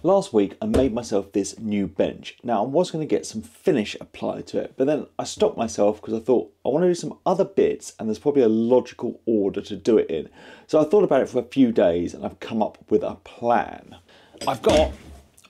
Last week I made myself this new bench. Now I was going to get some finish applied to it, but then I stopped myself because I thought I want to do some other bits and there's probably a logical order to do it in. So I thought about it for a few days and I've come up with a plan. I've got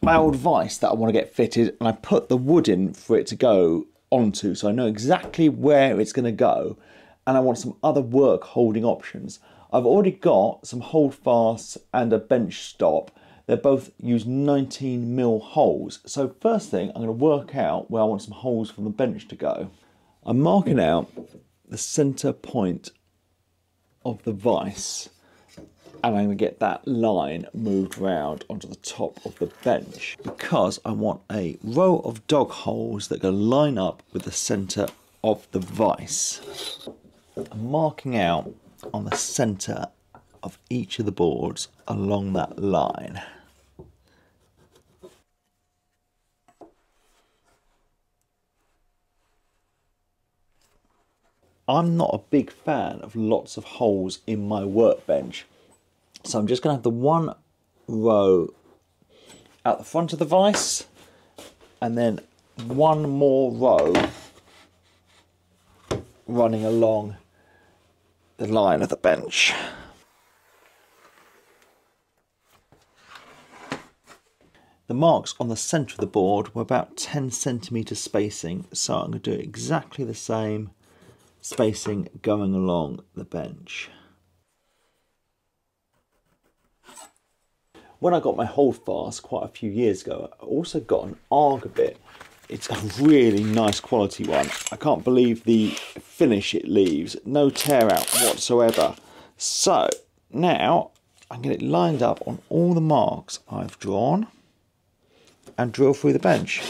my old vise that I want to get fitted and I put the wood in for it to go onto, so I know exactly where it's going to go, and I want some other work holding options. I've already got some holdfasts and a bench stop. They both use 19mm holes. So first thing, I'm going to work out where I want some holes for the bench to go. I'm marking out the centre point of the vise, and I'm going to get that line moved round onto the top of the bench because I want a row of dog holes that go line up with the centre of the vise. I'm marking out on the centre of each of the boards along that line. I'm not a big fan of lots of holes in my workbench, so I'm just going to have the one row out the front of the vise and then one more row running along the line of the bench. The marks on the centre of the board were about 10cm spacing, so I'm going to do exactly the same spacing going along the bench. When I got my holdfast quite a few years ago, I also got an Arga bit. It's a really nice quality one. I can't believe the finish it leaves. No tear out whatsoever. So now I can get it lined up on all the marks I've drawn and drill through the bench.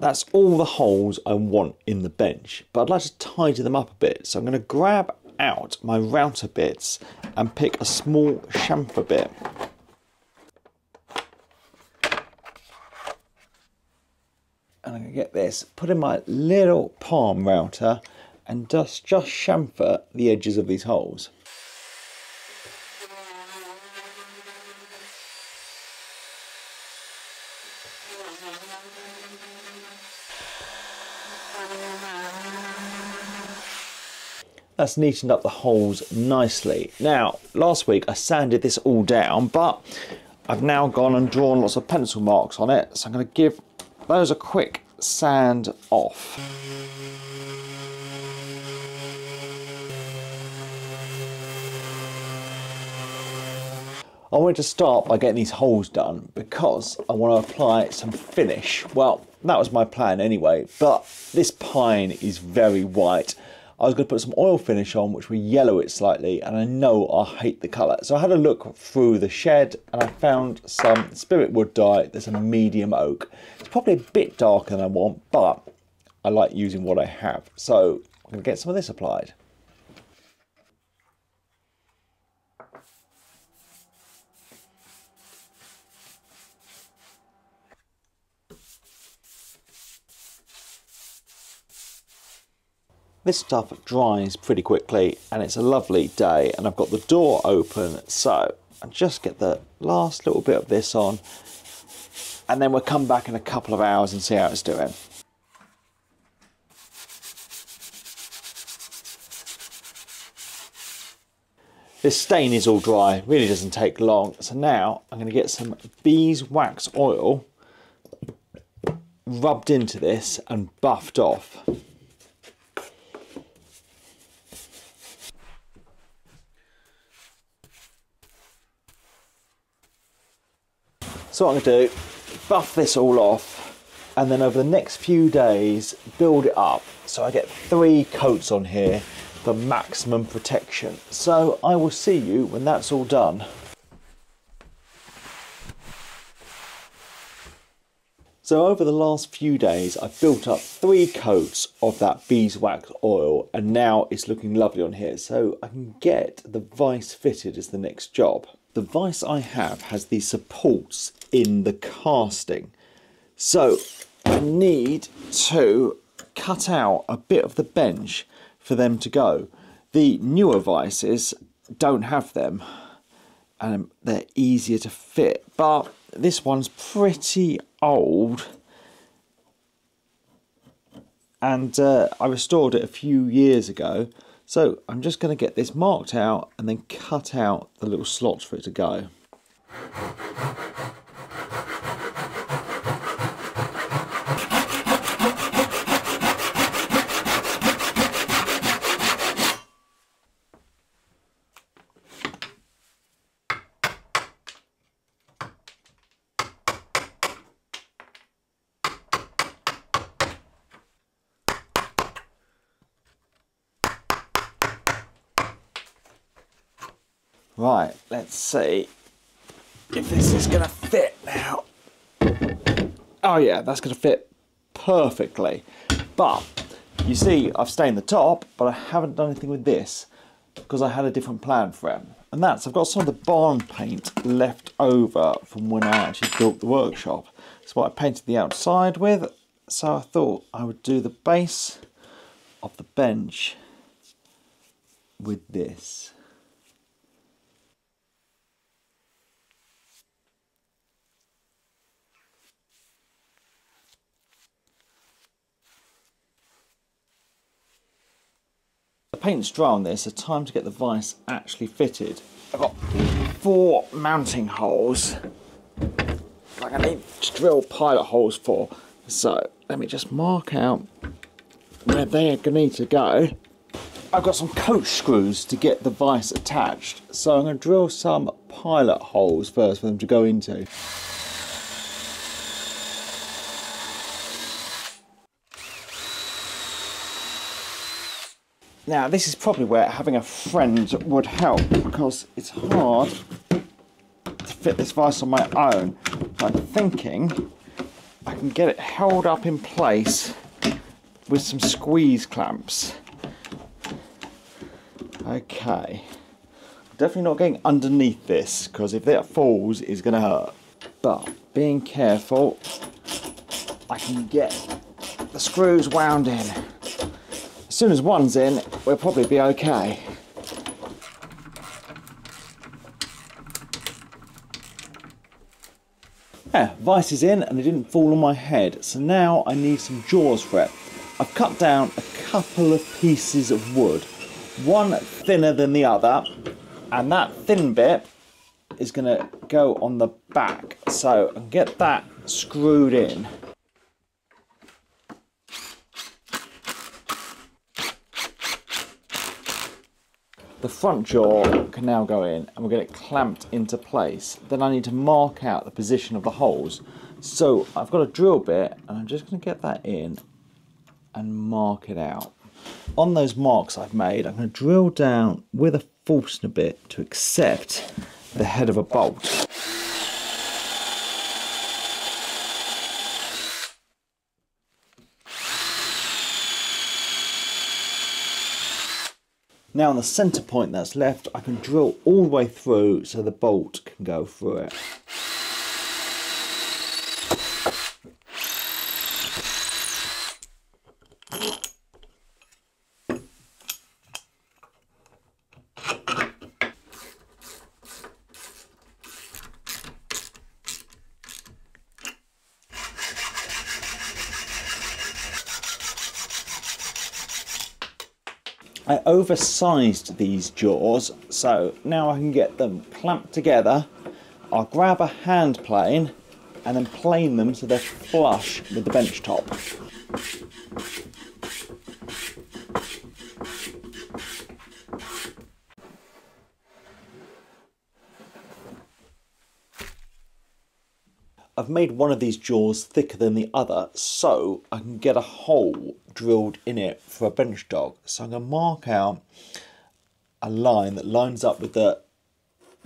That's all the holes I want in the bench, but I'd like to tidy them up a bit. So I'm going to grab out my router bits and pick a small chamfer bit. And I'm going to get this, put in my little palm router and just chamfer the edges of these holes. That's neatened up the holes nicely. Now, last week I sanded this all down, but I've now gone and drawn lots of pencil marks on it, so I'm going to give those a quick sand off. I wanted to start by getting these holes done because I want to apply some finish. Well, that was my plan anyway, but this pine is very white. I was going to put some oil finish on which would yellow it slightly, and I know I hate the colour. So I had a look through the shed and I found some spirit wood dye. There's a medium oak. It's probably a bit darker than I want, but I like using what I have. So I'm going to get some of this applied. This stuff dries pretty quickly and it's a lovely day, and I've got the door open, so I just get the last little bit of this on and then we'll come back in a couple of hours and see how it's doing. This stain is all dry, really doesn't take long, so now I'm going to get some beeswax oil rubbed into this and buffed off. So what I'm going to do, buff this all off and then over the next few days build it up so I get 3 coats on here for maximum protection. So I will see you when that's all done. So over the last few days, I've built up 3 coats of that beeswax oil, and now it's looking lovely on here. So I can get the vise fitted as the next job. The vise I have has these supports in the casting. So I need to cut out a bit of the bench for them to go. The newer vices don't have them, and they're easier to fit, but this one's pretty old, and I restored it a few years ago, so I'm just going to get this marked out and then cut out the little slots for it to go. Right, let's see if this is going to fit now. Oh yeah, that's going to fit perfectly. But you see, I've stained the top, but I haven't done anything with this because I had a different plan for it. And that's, I've got some of the barn paint left over from when I actually built the workshop. It's what I painted the outside with. So I thought I would do the base of the bench with this. The paint's dry on this, so time to get the vise actually fitted. I've got 4 mounting holes, like I need to drill pilot holes for. So let me just mark out where they're going to need to go. I've got some coach screws to get the vise attached, so I'm going to drill some pilot holes first for them to go into. Now this is probably where having a friend would help, because it's hard to fit this vise on my own. I'm thinking I can get it held up in place with some squeeze clamps. Okay, definitely not getting underneath this, because if that falls it's going to hurt. But being careful, I can get the screws wound in. As soon as one's in, we'll probably be okay. Yeah, vise is in and it didn't fall on my head, so now I need some jaws for it. I've cut down a couple of pieces of wood, one thinner than the other, and that thin bit is going to go on the back, so I can get that screwed in. The front jaw can now go in and we'll get it clamped into place. Then I need to mark out the position of the holes. So I've got a drill bit and I'm just going to get that in and mark it out. On those marks I've made, I'm going to drill down with a Forstner bit to accept the head of a bolt. Now on the centre point that's left, I can drill all the way through so the bolt can go through it. I oversized these jaws, so now I can get them clamped together. I'll grab a hand plane and then plane them so they're flush with the bench top. I've made one of these jaws thicker than the other so I can get a hole drilled in it for a bench dog. So I'm going to mark out a line that lines up with the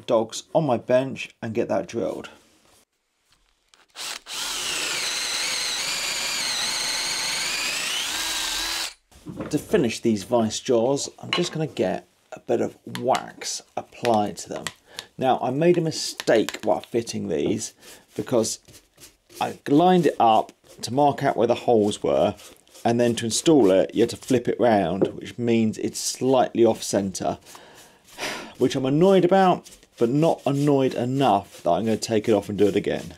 dogs on my bench and get that drilled. to finish these vice jaws, I'm just going to get a bit of wax applied to them. Now, I made a mistake while fitting these because I lined it up to mark out where the holes were, and then to install it, you had to flip it round, which means it's slightly off center, which I'm annoyed about, but not annoyed enough that I'm going to take it off and do it again.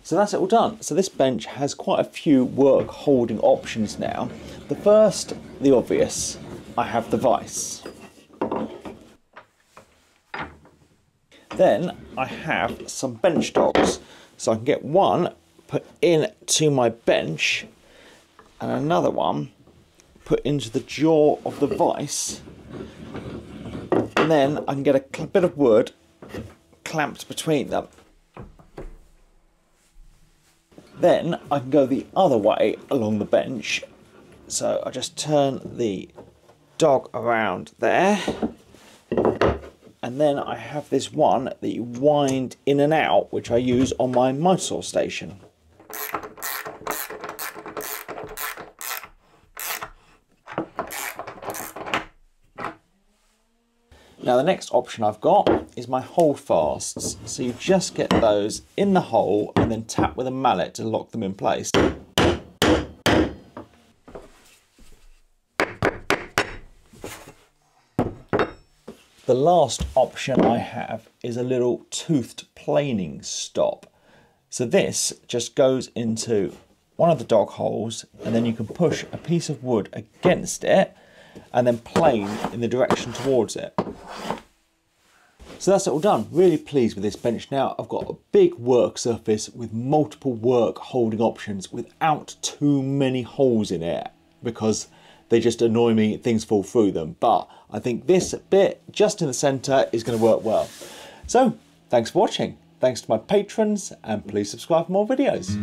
So that's it all done. So this bench has quite a few work holding options now. The first, the obvious, I have the vise. Then I have some bench dogs. So I can get one put into my bench and another one put into the jaw of the vise. And then I can get a bit of wood clamped between them. Then I can go the other way along the bench. So I just turn the dog around there. And then I have this one that you wind in and out, which I use on my miter saw station. Now the next option I've got is my holdfasts. So you just get those in the hole and then tap with a mallet to lock them in place. The last option I have is a little toothed planing stop. So this just goes into one of the dog holes, and then you can push a piece of wood against it and then plane in the direction towards it. So that's it all done. Really pleased with this bench now. I've got a big work surface with multiple work holding options without too many holes in it, because they just annoy me, things fall through them. But I think this bit just in the centre is going to work well. So thanks for watching. Thanks to my patrons, and please subscribe for more videos.